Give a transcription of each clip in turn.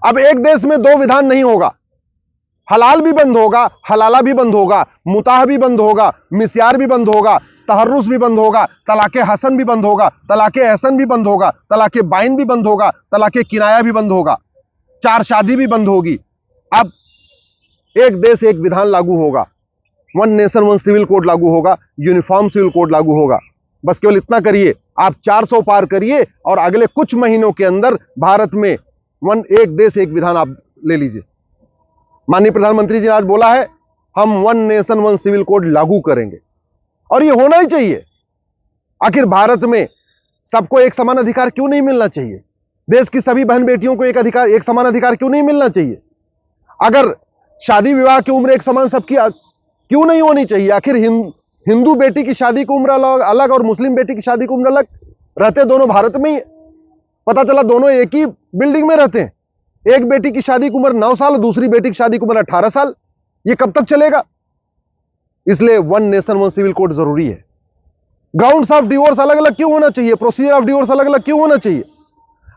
अब एक देश में दो विधान नहीं होगा, हलाल भी बंद होगा, हलाला भी बंद होगा, मुताह भी बंद होगा, मिस्यार भी बंद होगा, तहर्रुस भी बंद होगा, तलाके हसन भी बंद होगा, तलाके एहसन भी बंद होगा, तलाके बाइन भी बंद होगा, तलाके किनाया भी बंद होगा, चार शादी भी बंद होगी। अब एक देश एक विधान लागू होगा, one nation one civil code लागू होगा, यूनिफॉर्म सिविल कोड लागू होगा। बस केवल इतना करिए, आप 400 पार करिए और अगले कुछ महीनों के अंदर भारत में एक देश एक विधान आप ले लीजिए। माननीय प्रधानमंत्री जी ने आज बोला है हम one nation one civil code लागू करेंगे, और ये होना ही चाहिए। आखिर भारत में सबको एक समान अधिकार क्यों नहीं मिलना चाहिए? देश की सभी बहन बेटियों को एक समान अधिकार क्यों नहीं मिलना चाहिए? अगर शादी विवाह की उम्र एक समान सबकी क्यों नहीं होनी चाहिए? आखिर हिंदू बेटी की शादी की उम्र अलग और मुस्लिम बेटी की शादी की उम्र अलग, रहते दोनों भारत में ही, पता चला दोनों एक ही बिल्डिंग में रहते हैं। एक बेटी की शादी की उम्र 9 साल, दूसरी बेटी की शादी की उम्र 18 साल। ये कब तक चलेगा? इसलिए one nation one civil code जरूरी है। ग्राउंड्स ऑफ डिवोर्स अलग अलग क्यों होना चाहिए? प्रोसीजर ऑफ डिवोर्स अलग अलग क्यों होना चाहिए?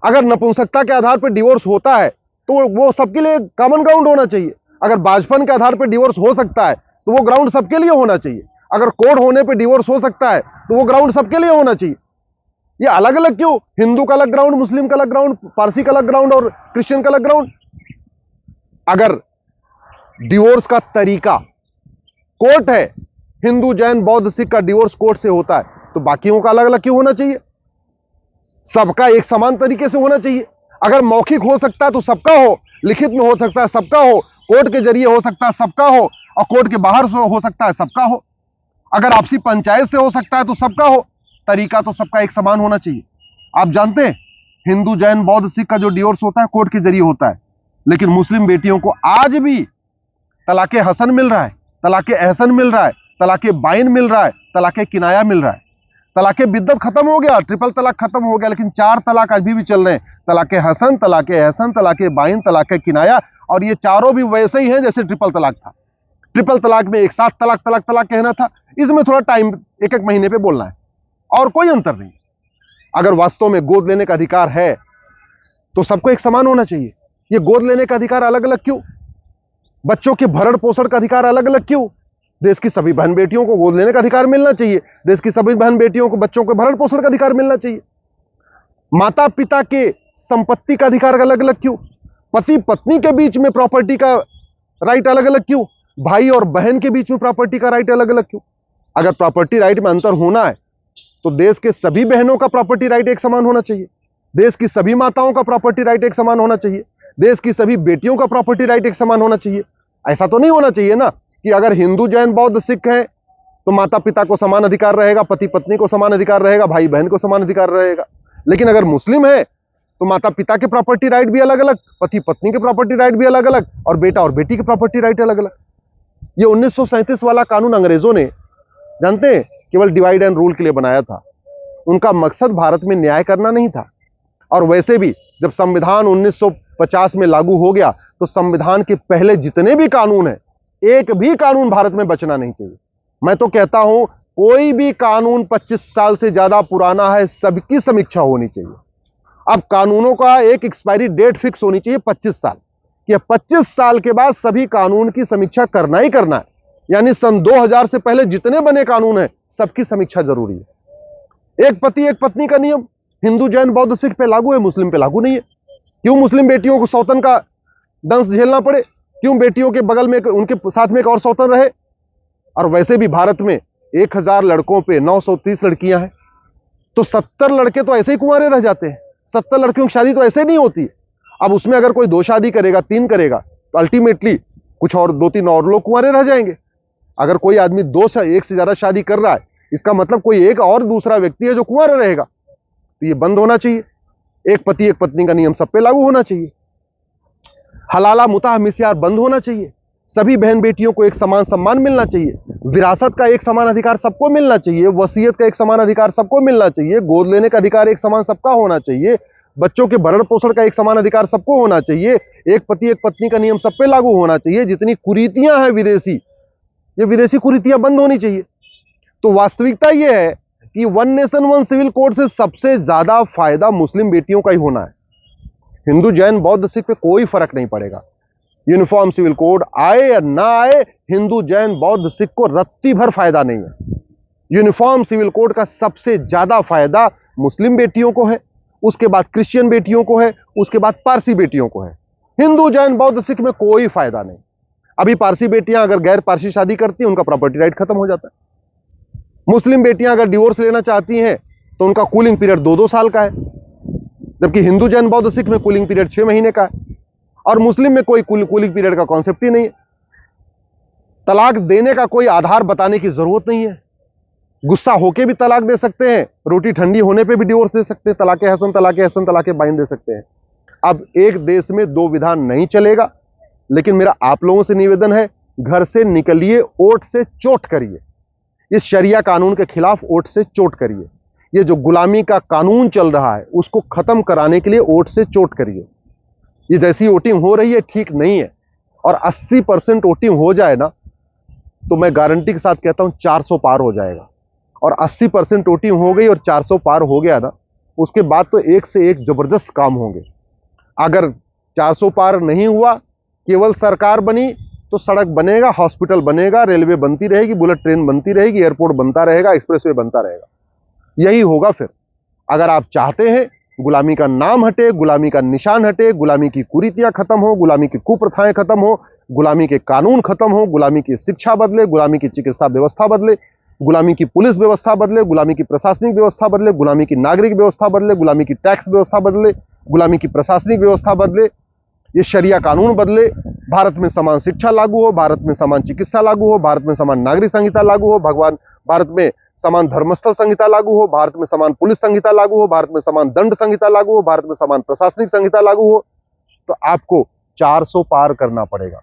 अगर नपुंसकता के आधार पर डिवोर्स होता है तो वो सबके लिए कॉमन ग्राउंड होना चाहिए। अगर बाजपन के आधार पर डिवोर्स हो सकता है तो वो ग्राउंड सबके लिए होना चाहिए। अगर कोड होने पर डिवोर्स हो सकता है तो वो ग्राउंड सबके लिए होना चाहिए। ये अलग अलग क्यों? हिंदू का अलग ग्राउंड, मुस्लिम का अलग ग्राउंड, पारसी का अलग ग्राउंड और क्रिश्चियन का अलग ग्राउंड। अगर डिवोर्स का तरीका कोर्ट है, हिंदू जैन बौद्ध सिख का डिवोर्स कोर्ट से होता है, तो बाकियों का अलग अलग क्यों होना चाहिए? सबका एक समान तरीके से होना चाहिए। अगर मौखिक हो सकता है तो सबका हो, लिखित में हो सकता है सबका हो, कोर्ट के जरिए हो सकता है सबका हो, और कोर्ट के बाहर से हो सकता है सबका हो। अगर आपसी पंचायत से हो सकता है तो सबका हो। तरीका तो सबका एक समान होना चाहिए। आप जानते हैं हिंदू जैन बौद्ध सिख का जो डिवोर्स होता है कोर्ट के जरिए होता है, लेकिन मुस्लिम बेटियों को आज भी तलाके हसन मिल रहा है, तलाके एहसन मिल रहा है, तलाके बाइन मिल रहा है, तलाके किनाया मिल रहा है। तलाके बिद्दत खत्म हो गया, ट्रिपल तलाक खत्म हो गया, लेकिन 4 तलाक अभी भी चल रहे हैं। तलाके हसन, तलाके एहसन, तलाके बाइन, तलाके किनाया, और ये चारों भी वैसे ही हैं जैसे ट्रिपल तलाक था। ट्रिपल तलाक में एक साथ तलाक तलाक तलाक कहना था, इसमें थोड़ा टाइम एक एक महीने पे बोलना है, और कोई अंतर नहीं। अगर वास्तव में गोद लेने का अधिकार है तो सबको एक समान होना चाहिए। ये गोद लेने का अधिकार अलग अलग क्यों? बच्चों के भरण पोषण का अधिकार अलग अलग क्यों? देश की सभी बहन बेटियों को गोद लेने का अधिकार मिलना चाहिए। देश की सभी बहन बेटियों को बच्चों के भरण पोषण का अधिकार मिलना चाहिए। माता पिता के संपत्ति का अधिकार अलग अलग क्यों? पति पत्नी के बीच में प्रॉपर्टी का राइट अलग अलग क्यों? भाई और बहन के बीच में प्रॉपर्टी का राइट अलग अलग क्यों? अगर प्रॉपर्टी राइट में अंतर होना है तो देश के सभी बहनों का प्रॉपर्टी राइट एक समान होना चाहिए। देश की सभी माताओं का प्रॉपर्टी राइट एक समान होना चाहिए। देश की सभी बेटियों का प्रॉपर्टी राइट एक समान होना चाहिए। ऐसा तो नहीं होना चाहिए ना कि अगर हिंदू जैन बौद्ध सिख हैं तो माता पिता को समान अधिकार रहेगा, पति पत्नी को समान अधिकार रहेगा, भाई बहन को समान अधिकार रहेगा। लेकिन अगर मुस्लिम है तो माता पिता के प्रॉपर्टी राइट भी अलग अलग, पति पत्नी के प्रॉपर्टी राइट भी अलग अलग, और बेटा और बेटी के प्रॉपर्टी राइट अलग अलग। ये 1937 वाला कानून अंग्रेजों ने, जानते हैं, केवल डिवाइड एंड रूल के लिए बनाया था। उनका मकसद भारत में न्याय करना नहीं था। और वैसे भी जब संविधान 1950 में लागू हो गया तो संविधान के पहले जितने भी कानून हैं, एक भी कानून भारत में बचना नहीं चाहिए। मैं तो कहता हूं कोई भी कानून 25 साल से ज्यादा पुराना है, सबकी समीक्षा होनी चाहिए। अब कानूनों का एक एक्सपायरी डेट फिक्स होनी चाहिए 25 साल, कि 25 साल के बाद सभी कानून की समीक्षा करना ही करना है। यानी सन 2000 से पहले जितने बने कानून हैं सबकी समीक्षा जरूरी है। एक पति एक पत्नी का नियम हिंदू जैन बौद्ध सिख पे लागू है, मुस्लिम पे लागू नहीं है। क्यों मुस्लिम बेटियों को सौतन का दंश झेलना पड़े? क्यों बेटियों के बगल में उनके साथ में एक और सौतन रहे? और वैसे भी भारत में 1000 लड़कों पे 930 लड़कियां हैं, तो 70 लड़के तो ऐसे ही कुंवारे रह जाते हैं। 70 लड़कियों की शादी तो ऐसे नहीं होती। अब उसमें अगर कोई 2 शादी करेगा, 3 करेगा, तो अल्टीमेटली कुछ और 2-3 और लोग कुंवारे रह जाएंगे। अगर कोई आदमी 1 से ज्यादा शादी कर रहा है, इसका मतलब कोई एक और दूसरा व्यक्ति है जो कुंवारा रहेगा। तो ये बंद होना चाहिए। एक पति एक पत्नी का नियम सब पे लागू होना चाहिए। हलाला मुताह मिस्यार बंद होना चाहिए। सभी बहन बेटियों को एक समान सम्मान मिलना चाहिए। विरासत का एक समान अधिकार सबको मिलना चाहिए। वसीयत का एक समान अधिकार सबको मिलना चाहिए। गोद लेने का अधिकार एक समान सबका होना चाहिए। बच्चों के भरण पोषण का एक समान अधिकार सबको होना चाहिए। एक पति एक पत्नी का नियम सब पे लागू होना चाहिए। जितनी कुरीतियां हैं विदेशी, ये विदेशी कुरीतियां बंद होनी चाहिए। तो वास्तविकता यह है कि one nation one civil code से सबसे ज्यादा फायदा मुस्लिम बेटियों का ही होना है। हिंदू जैन बौद्ध सिख पे कोई फर्क नहीं पड़ेगा। यूनिफॉर्म सिविल कोड आए या ना आए, हिंदू जैन बौद्ध सिख को रत्ती भर फायदा नहीं है। यूनिफॉर्म सिविल कोड का सबसे ज्यादा फायदा मुस्लिम बेटियों को है, उसके बाद क्रिश्चियन बेटियों को है, उसके बाद पारसी बेटियों को है। हिंदू जैन बौद्ध सिख में कोई फायदा नहीं। अभी पारसी बेटियां अगर गैर पारसी शादी करती हैं, उनका प्रॉपर्टी राइट खत्म हो जाता है। मुस्लिम बेटियां अगर डिवोर्स लेना चाहती हैं तो उनका कूलिंग पीरियड 2-2 साल का है, जबकि हिंदू जैन बौद्ध सिख में कूलिंग पीरियड 6 महीने का है, और मुस्लिम में कोई कूलिंग पीरियड का कॉन्सेप्ट ही नहीं है। तलाक देने का कोई आधार बताने की जरूरत नहीं है। गुस्सा होके भी तलाक दे सकते हैं, रोटी ठंडी होने पे भी डिवोर्स दे सकते हैं, तलाके हसन तलाके हसन तलाके बाइन दे सकते हैं। अब एक देश में 2 विधान नहीं चलेगा, लेकिन मेरा आप लोगों से निवेदन है, घर से निकलिए, वोट से चोट करिए। इस शरिया कानून के खिलाफ वोट से चोट करिए। ये जो गुलामी का कानून चल रहा है उसको खत्म कराने के लिए वोट से चोट करिए। ये जैसी वोटिंग हो रही है ठीक नहीं है, और 80% वोटिंग हो जाए ना तो मैं गारंटी के साथ कहता हूं 400 पार हो जाएगा। और 80% वोटिंग हो गई और 400 पार हो गया ना, उसके बाद तो एक से एक जबरदस्त काम होंगे। अगर 400 पार नहीं हुआ, केवल सरकार बनी, तो सड़क बनेगा, हॉस्पिटल बनेगा, रेलवे बनती रहेगी, बुलेट ट्रेन बनती रहेगी, एयरपोर्ट बनता रहेगा, एक्सप्रेसवे बनता रहेगा। यही होगा फिर। अगर आप चाहते हैं गुलामी का नाम हटे, गुलामी का निशान हटे, गुलामी की कुरीतियां खत्म हो, गुलामी की कुप्रथाएं खत्म हो, गुलामी के कानून खत्म हो, गुलामी की शिक्षा बदले, गुलामी की चिकित्सा व्यवस्था बदले, गुलामी की पुलिस व्यवस्था बदले, गुलामी की प्रशासनिक व्यवस्था बदले, गुलामी की नागरिक व्यवस्था बदले, गुलामी की टैक्स व्यवस्था बदले, गुलामी की प्रशासनिक व्यवस्था बदले, ये शरिया कानून बदले, भारत में समान शिक्षा लागू हो, भारत में समान चिकित्सा लागू हो, भारत में समान नागरिक संहिता लागू हो, भारत में समान धर्मस्थल संहिता लागू हो, भारत में समान पुलिस संहिता लागू हो, भारत में समान दंड संहिता लागू हो, भारत में समान प्रशासनिक संहिता लागू हो, तो आपको 400 पार करना पड़ेगा।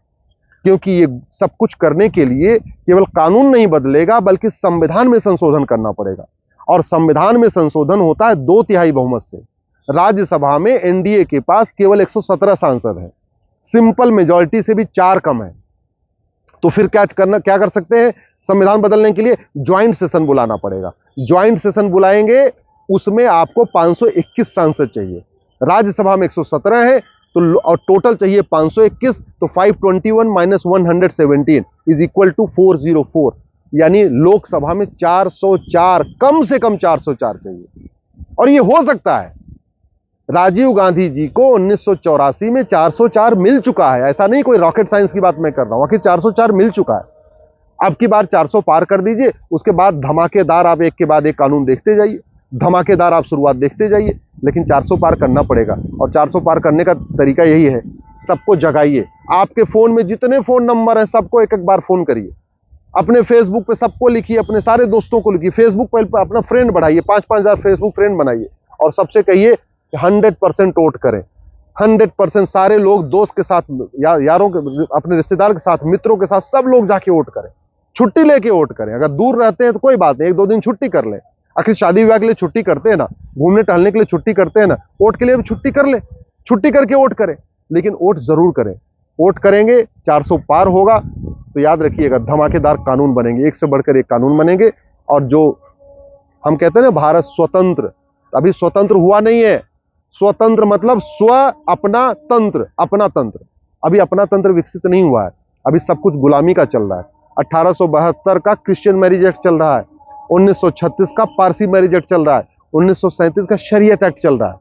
क्योंकि ये सब कुछ करने के लिए केवल कानून नहीं बदलेगा, बल्कि संविधान में संशोधन करना पड़ेगा। और संविधान में संशोधन होता है 2/3 बहुमत से। राज्यसभा में एनडीए के पास केवल 117 सांसद हैं, सिंपल मेजॉरिटी से भी 4 कम है। तो फिर क्या कर सकते हैं? संविधान बदलने के लिए ज्वाइंट सेशन बुलाना पड़ेगा। ज्वाइंट सेशन बुलाएंगे, उसमें आपको 521 सांसद चाहिए। राज्यसभा में 117 है, तो और टोटल चाहिए 521, तो 521 - 117 इज इक्वल टू 404, यानी लोकसभा में 404, कम से कम 404 चाहिए। और ये हो सकता है। राजीव गांधी जी को 1984 में 404 मिल चुका है, ऐसा नहीं कोई रॉकेट साइंस की बात मैं कर रहा हूं, आखिर 404 मिल चुका है। अब की बार 400 पार कर दीजिए, उसके बाद धमाकेदार आप एक के बाद एक कानून देखते जाइए, धमाकेदार आप शुरुआत देखते जाइए, लेकिन 400 पार करना पड़ेगा। और 400 पार करने का तरीका यही है, सबको जगाइए। आपके फोन में जितने फोन नंबर हैं सबको एक एक बार फोन करिए, अपने फेसबुक पे सबको लिखिए, अपने सारे दोस्तों को लिखिए, फेसबुक पे अपना फ्रेंड बढ़ाइए, 5-5 हजार फेसबुक फ्रेंड बनाइए, और सबसे कहिए 100% वोट करें। 100% सारे लोग दोस्त के साथ, यारों के, अपने रिश्तेदार के साथ, मित्रों के साथ, सब लोग जाके वोट करें, छुट्टी लेके वोट करें। अगर दूर रहते हैं तो कोई बात नहीं, 1-2 दिन छुट्टी कर लें, आखिर शादी विवाह के लिए छुट्टी करते हैं ना, घूमने टहलने के लिए छुट्टी करते हैं ना, वोट के लिए भी छुट्टी कर ले, छुट्टी करके वोट करें, लेकिन वोट जरूर करें। वोट करेंगे, 400 पार होगा, तो याद रखिएगा धमाकेदार कानून बनेंगे, एक से बढ़कर एक कानून बनेंगे। और जो हम कहते हैं ना भारत स्वतंत्र, अभी स्वतंत्र हुआ नहीं है। स्वतंत्र मतलब स्व अपना तंत्र, अपना तंत्र। अभी अपना तंत्र विकसित नहीं हुआ है, अभी सब कुछ गुलामी का चल रहा है। 1872 का क्रिश्चियन मैरिज एक्ट चल रहा है, 1936 का पारसी मैरिज एक्ट चल रहा है, 1937 का शरीयत एक्ट चल रहा है।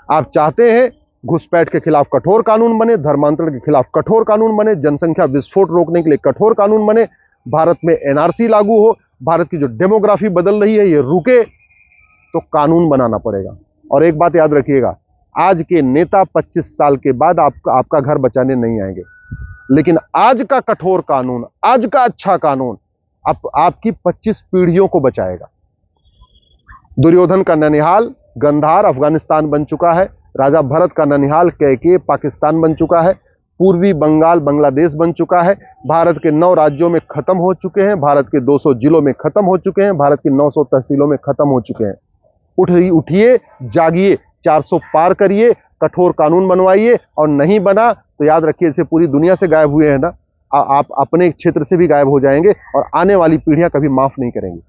आप चाहते हैं घुसपैठ के खिलाफ कठोर कानून बने, धर्मांतरण के खिलाफ कठोर कानून बने, जनसंख्या विस्फोट रोकने के लिए कठोर कानून बने, भारत में एनआरसी लागू हो, भारत की जो डेमोग्राफी बदल रही है ये रुके, तो कानून बनाना पड़ेगा। और एक बात याद रखिएगा, आज के नेता 25 साल के बाद आपका घर बचाने नहीं आएंगे, लेकिन आज का कठोर कानून, आज का अच्छा कानून आपकी 25 पीढ़ियों को बचाएगा। दुर्योधन का ननिहाल गंधार अफगानिस्तान बन चुका है, राजा भरत का ननिहाल कैके पाकिस्तान बन चुका है, पूर्वी बंगाल बांग्लादेश बन चुका है, भारत के 9 राज्यों में खत्म हो चुके हैं, भारत के 200 जिलों में खत्म हो चुके हैं, भारत की 900 तहसीलों में खत्म हो चुके हैं। उठिए, जागिए, 400 पार करिए, कठोर कानून बनवाइए, और नहीं बना तो याद रखिए जैसे पूरी दुनिया से गायब हुए हैं ना, आप अपने क्षेत्र से भी गायब हो जाएंगे, और आने वाली पीढ़ियां कभी माफ नहीं करेंगी।